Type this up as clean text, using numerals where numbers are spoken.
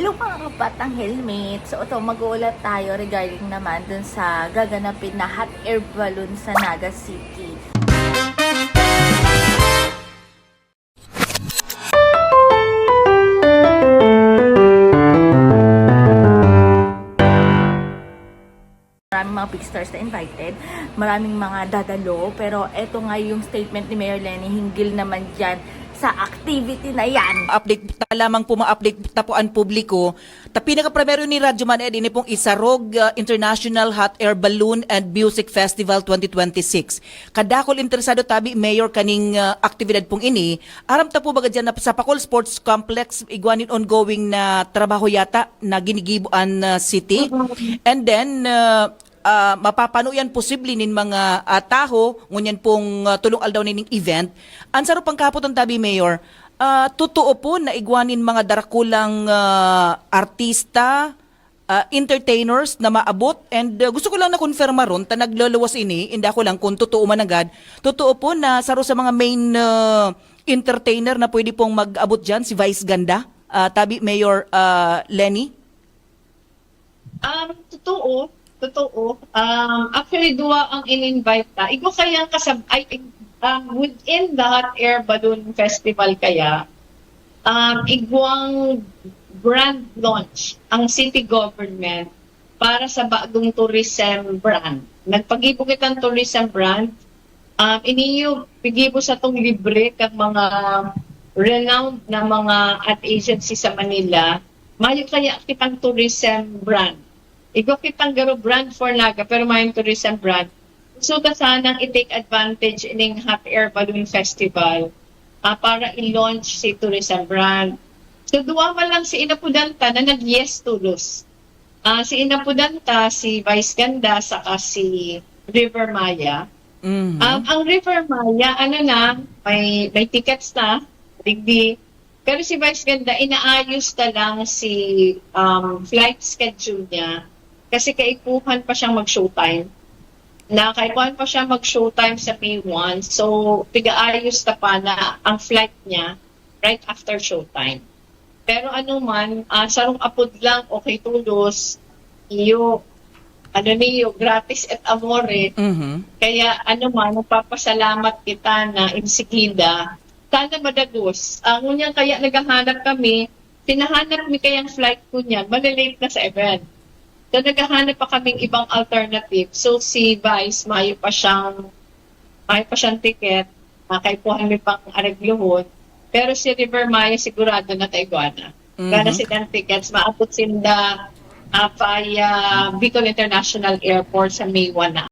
Hello mga kabatang helmet. So ito, mag-uulat tayo regarding naman dun sa gaganapin na hot air balloon sa Naga City. Maraming mga big stars na invited, maraming mga dadalo, pero eto nga yung statement ni Mayor Leni hinggil naman dyan sa activity na yan. Update ta lamang po ma-update ta po ang publiko. Ta pinaka-primero ni Radyo Man Ed ini pong Isarog International Hot Air Balloon and Music Festival 2026. Kadakol interesado tabi mayor kaning aktibidad pong ini. Aram ta po baga dyan na sa Pacol Sports Complex igwanin ongoing na trabaho yata na ginigibuan city. And then mapapano yan posible nin mga taho ngunyan pong tulong aldaw ning event. Ansaro pang kapot ang tabi mayor, totoo po na igwanin mga darakulang artista, entertainers na maabot, and gusto ko lang na konfirma ron ta naglalawas ini, hindi ako lang kung totoo man agad. Totoo po na saro sa mga main entertainer na pwede pong mag-abot dyan, si Vice Ganda, tabi Mayor Leni? Totoo. Actually, duwa ang in-invite ta. Iko kaya within the Hot Air Balloon Festival kaya, igwang brand launch ang city government para sa bagong tourism brand. Nagpag-ibo kitang tourism brand, iniyo pigibo sa tong libre kag mga renowned na mga ad agency sa Manila, mayo kaya kitang tourism brand. Ikaw kitang garo brand for Naga, pero may tourism brand. So, sanang i-take advantage ng Hot Air Balloon Festival para i-launch si tourism brand. So, duwa man lang si Inapudanta na nag-yes tulos. Si Inapudanta, si Vice Ganda, saka si River Maya. Mm-hmm. Ang River Maya, may tickets na, digdi. Pero si Vice Ganda, inaayos na lang si flight schedule niya. Kasi kaikuhan pa siyang mag-showtime. Kaikuhan pa siya mag-showtime sa May 1. So, pigaayos na pa na ang flight niya right after showtime. Pero sarong apod lang, okay tulos, gratis at amore. Mm-hmm. Kaya magpapasalamat kita na insigida. Sana madagos. Ngunyan kaya naghahanap kami, pinahanap mi kayang flight ko niyan, malalate na sa event. So, naghahanap pa kaming ibang alternative. So, si Vice, mayo pa siyang ticket. Kaipuhan mi pang aragluhon. Pero si River Maya, sigurado na taiguana. Kada silang tickets, maabot sinda via Bicol International Airport sa May 1 na.